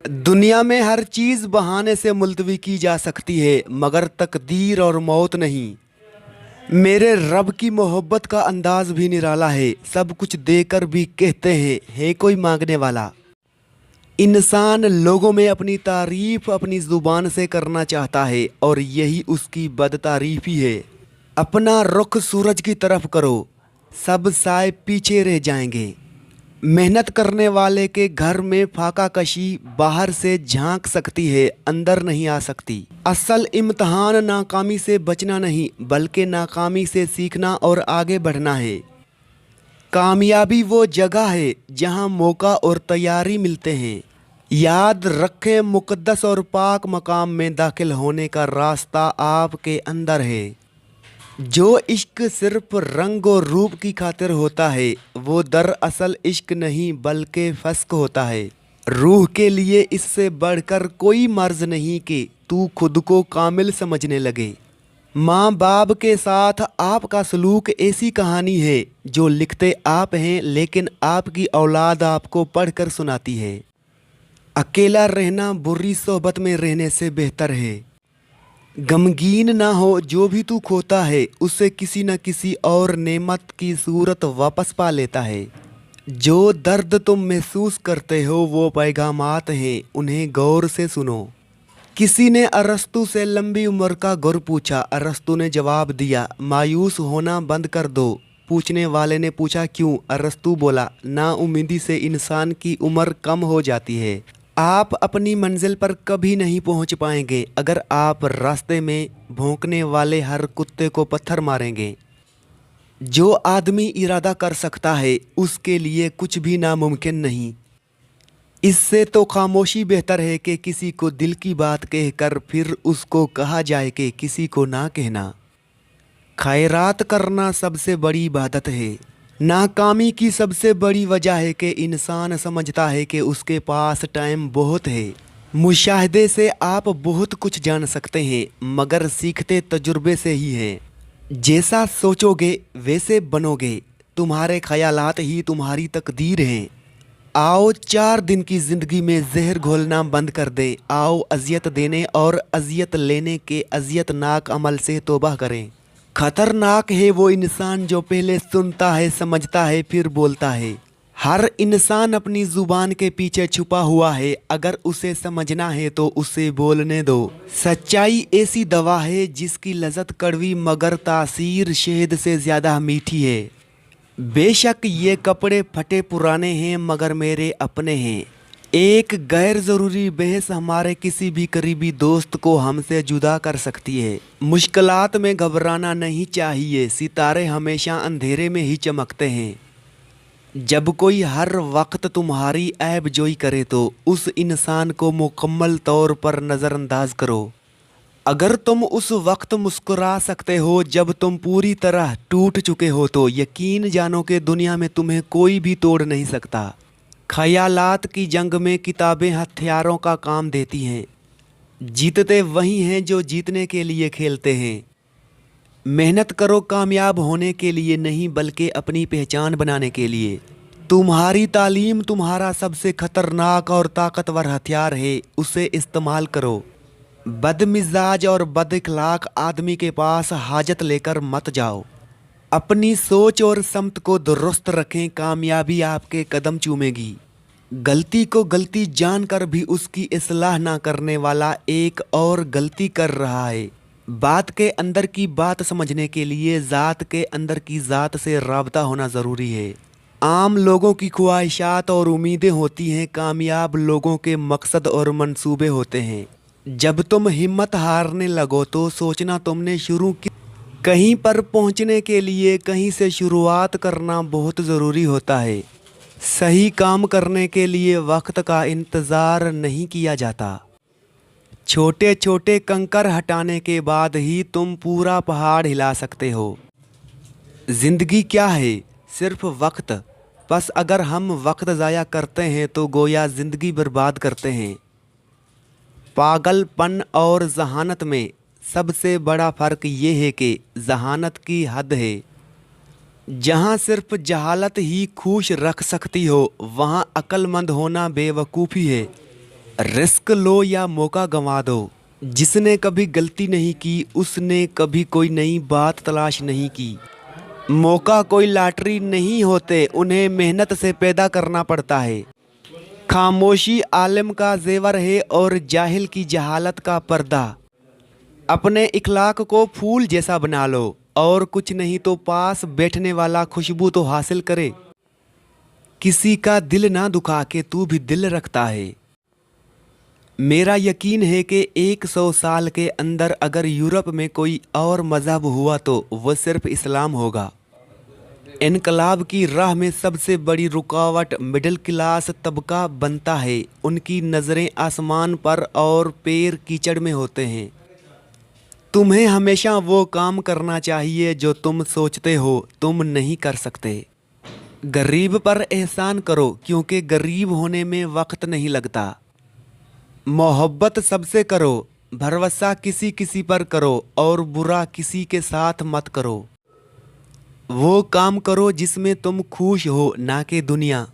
दुनिया में हर चीज बहाने से मुलतवी की जा सकती है मगर तकदीर और मौत नहीं। मेरे रब की मोहब्बत का अंदाज भी निराला है। सब कुछ देकर भी कहते हैं है कोई मांगने वाला। इंसान लोगों में अपनी तारीफ अपनी ज़ुबान से करना चाहता है और यही उसकी बदतारीफी है। अपना रुख सूरज की तरफ करो, सब साए पीछे रह जाएंगे। मेहनत करने वाले के घर में फाका कशी बाहर से झांक सकती है, अंदर नहीं आ सकती। असल इम्तहान नाकामी से बचना नहीं बल्कि नाकामी से सीखना और आगे बढ़ना है। कामयाबी वो जगह है जहां मौका और तैयारी मिलते हैं। याद रखें, मुक़द्दस और पाक मकाम में दाखिल होने का रास्ता आपके अंदर है। जो इश्क सिर्फ रंग और रूप की खातिर होता है वो दरअसल इश्क नहीं बल्कि फस्क होता है। रूह के लिए इससे बढ़कर कोई मर्ज नहीं कि तू खुद को कामिल समझने लगे। माँ बाप के साथ आपका सलूक ऐसी कहानी है जो लिखते आप हैं लेकिन आपकी औलाद आपको पढ़कर सुनाती है। अकेला रहना बुरी सोहबत में रहने से बेहतर है। गमगीन ना हो, जो भी तू खोता है उसे किसी न किसी और नेमत की सूरत वापस पा लेता है। जो दर्द तुम महसूस करते हो वो पैगामात हैं, उन्हें गौर से सुनो। किसी ने अरस्तु से लंबी उम्र का गुर पूछा। अरस्तु ने जवाब दिया, मायूस होना बंद कर दो। पूछने वाले ने पूछा, क्यों? अरस्तु बोला, नाउम्मीदी से इंसान की उम्र कम हो जाती है। आप अपनी मंजिल पर कभी नहीं पहुंच पाएंगे अगर आप रास्ते में भौंकने वाले हर कुत्ते को पत्थर मारेंगे। जो आदमी इरादा कर सकता है उसके लिए कुछ भी नामुमकिन नहीं। इससे तो खामोशी बेहतर है कि किसी को दिल की बात कहकर फिर उसको कहा जाए कि किसी को ना कहना। खैरात करना सबसे बड़ी इबादत है। नाकामी की सबसे बड़ी वजह है कि इंसान समझता है कि उसके पास टाइम बहुत है। मुशाहदे से आप बहुत कुछ जान सकते हैं मगर सीखते तजुर्बे से ही हैं। जैसा सोचोगे वैसे बनोगे। तुम्हारे ख्यालात ही तुम्हारी तकदीर हैं। आओ 4 दिन की ज़िंदगी में जहर घोलना बंद कर दें। आओ अजियत देने और अजियत लेने के अजियतनाक अमल से तौबा करें। खतरनाक है वो इंसान जो पहले सुनता है, समझता है, फिर बोलता है। हर इंसान अपनी ज़ुबान के पीछे छुपा हुआ है। अगर उसे समझना है तो उसे बोलने दो। सच्चाई ऐसी दवा है जिसकी लज़्ज़त कड़वी मगर तासीर शहद से ज़्यादा मीठी है। बेशक ये कपड़े फटे पुराने हैं मगर मेरे अपने हैं। एक गैर ज़रूरी बहस हमारे किसी भी करीबी दोस्त को हमसे जुदा कर सकती है। मुश्किलात में घबराना नहीं चाहिए। सितारे हमेशा अंधेरे में ही चमकते हैं। जब कोई हर वक्त तुम्हारी ऐबजोई करे तो उस इंसान को मुकम्मल तौर पर नज़रअंदाज करो। अगर तुम उस वक्त मुस्कुरा सकते हो जब तुम पूरी तरह टूट चुके हो तो यकीन जानो कि दुनिया में तुम्हें कोई भी तोड़ नहीं सकता। ख्यालात की जंग में किताबें हथियारों का काम देती हैं। जीतते वही हैं जो जीतने के लिए खेलते हैं। मेहनत करो कामयाब होने के लिए नहीं बल्कि अपनी पहचान बनाने के लिए। तुम्हारी तालीम तुम्हारा सबसे खतरनाक और ताकतवर हथियार है, उसे इस्तेमाल करो। बदमिजाज और बदइखलाक आदमी के पास हाजत लेकर मत जाओ। अपनी सोच और समत को दुरुस्त रखें, कामयाबी आपके कदम चूमेगी। गलती को गलती जानकर भी उसकी इस्लाह ना करने वाला एक और गलती कर रहा है। बात के अंदर की बात समझने के लिए ज़ात के अंदर की ज़ात से राबता होना ज़रूरी है। आम लोगों की ख्वाहिशात और उम्मीदें होती हैं, कामयाब लोगों के मकसद और मंसूबे होते हैं। जब तुम हिम्मत हारने लगो तो सोचना तुमने शुरू की। कहीं पर पहुंचने के लिए कहीं से शुरुआत करना बहुत ज़रूरी होता है। सही काम करने के लिए वक्त का इंतज़ार नहीं किया जाता। छोटे छोटे कंकर हटाने के बाद ही तुम पूरा पहाड़ हिला सकते हो। ज़िंदगी क्या है? सिर्फ वक्त। बस अगर हम वक्त ज़ाया करते हैं तो गोया ज़िंदगी बर्बाद करते हैं। पागलपन और जहानत में सबसे बड़ा फ़र्क ये है कि जहानत की हद है। जहाँ सिर्फ जहालत ही खुश रख सकती हो वहाँ अक्लमंद होना बेवकूफ़ी है। रिस्क लो या मौका गंवा दो। जिसने कभी गलती नहीं की उसने कभी कोई नई बात तलाश नहीं की। मौका कोई लॉटरी नहीं होते, उन्हें मेहनत से पैदा करना पड़ता है। खामोशी आलिम का जेवर है और जाहिल की जहालत का पर्दा। अपने इखलाक को फूल जैसा बना लो, और कुछ नहीं तो पास बैठने वाला खुशबू तो हासिल करे। किसी का दिल ना दुखा के तू भी दिल रखता है। मेरा यकीन है कि 100 साल के अंदर अगर यूरोप में कोई और मज़हब हुआ तो वह सिर्फ इस्लाम होगा। इनकलाब की राह में सबसे बड़ी रुकावट मिडिल क्लास तबका बनता है। उनकी नज़रें आसमान पर और पैर कीचड़ में होते हैं। तुम्हें हमेशा वो काम करना चाहिए जो तुम सोचते हो तुम नहीं कर सकते। गरीब पर एहसान करो क्योंकि गरीब होने में वक्त नहीं लगता। मोहब्बत सबसे करो, भरोसा किसी किसी पर करो और बुरा किसी के साथ मत करो। वो काम करो जिसमें तुम खुश हो, ना कि दुनिया।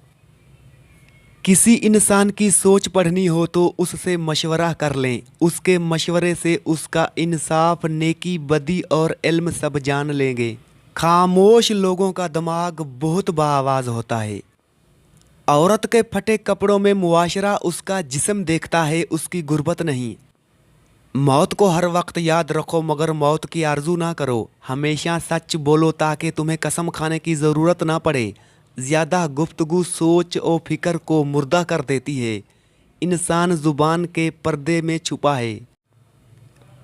किसी इंसान की सोच पढ़नी हो तो उससे मशवरा कर लें। उसके मशवरे से उसका इंसाफ, नेकी, बदी और इल्म सब जान लेंगे। खामोश लोगों का दिमाग बहुत बाआवाज़ होता है। औरत के फटे कपड़ों में मुआशरा उसका जिस्म देखता है, उसकी गुर्बत नहीं। मौत को हर वक्त याद रखो मगर मौत की आरजू ना करो। हमेशा सच बोलो ताकि तुम्हें कसम खाने की ज़रूरत ना पड़े। ज़्यादा गुफ्तगू सोच और फिक्र को मुर्दा कर देती है। इंसान ज़ुबान के पर्दे में छुपा है।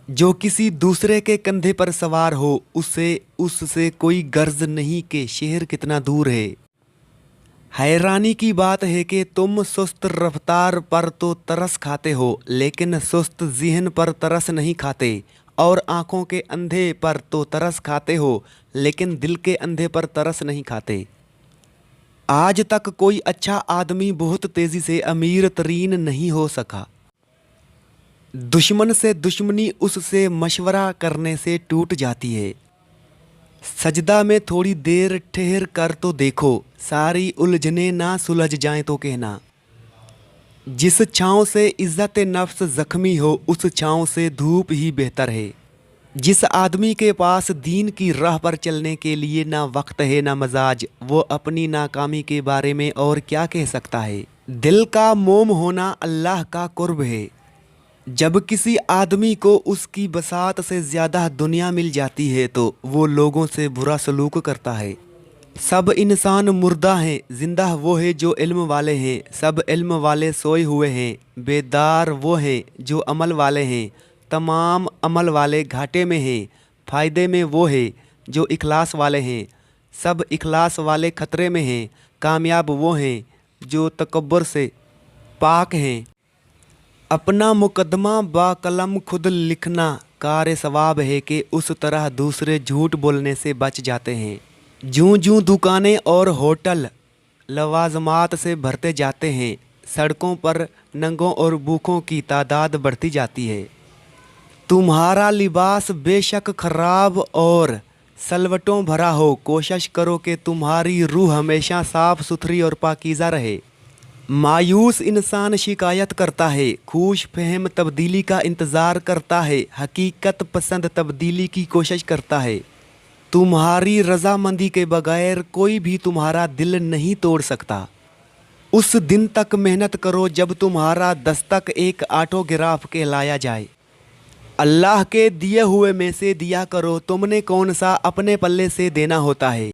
जो किसी दूसरे के कंधे पर सवार हो उसे उससे कोई गर्ज नहीं कि शहर कितना दूर है। हैरानी की बात है कि तुम सुस्त रफ्तार पर तो तरस खाते हो लेकिन सुस्त ज़हन पर तरस नहीं खाते, और आँखों के अंधे पर तो तरस खाते हो लेकिन दिल के अंधे पर तरस नहीं खाते। आज तक कोई अच्छा आदमी बहुत तेज़ी से अमीर तरीन नहीं हो सका। दुश्मन से दुश्मनी उससे मशवरा करने से टूट जाती है। सजदा में थोड़ी देर ठहर कर तो देखो, सारी उलझने ना सुलझ जाएं तो कहना। जिस छाँव से इज्जत नफ्स जख्मी हो उस छाँव से धूप ही बेहतर है। जिस आदमी के पास दीन की राह पर चलने के लिए ना वक्त है ना मजाज, वो अपनी नाकामी के बारे में और क्या कह सकता है। दिल का मोम होना अल्लाह का कुर्ब है। जब किसी आदमी को उसकी बसात से ज़्यादा दुनिया मिल जाती है तो वो लोगों से बुरा सलूक करता है। सब इंसान मुर्दा हैं, जिंदा वो है जो इल्म वाले हैं। सब इल्म वाले सोए हुए हैं, बेदार वो हैं जो अमल वाले हैं। तमाम अमल वाले घाटे में हैं, फ़ायदे में वो है जो इखलास वाले हैं। सब इखलास वाले ख़तरे में हैं, कामयाब वो हैं जो तकब्बुर से पाक हैं। अपना मुकदमा बाकलम खुद लिखना कार सवाब है कि उस तरह दूसरे झूठ बोलने से बच जाते हैं। जूं जूं दुकानें और होटल लवाजमात से भरते जाते हैं, सड़कों पर नंगों और भूखों की तादाद बढ़ती जाती है। तुम्हारा लिबास बेशक खराब और सलवटों भरा हो, कोशिश करो कि तुम्हारी रूह हमेशा साफ सुथरी और पाकीज़ा रहे। मायूस इंसान शिकायत करता है, खुश फहम तब्दीली का इंतज़ार करता है, हकीकत पसंद तब्दीली की कोशिश करता है। तुम्हारी रजामंदी के बगैर कोई भी तुम्हारा दिल नहीं तोड़ सकता। उस दिन तक मेहनत करो जब तुम्हारा दस्तक एक ऑटोग्राफ कहलाया जाए। अल्लाह के दिए हुए में से दिया करो, तुमने कौन सा अपने पल्ले से देना होता है।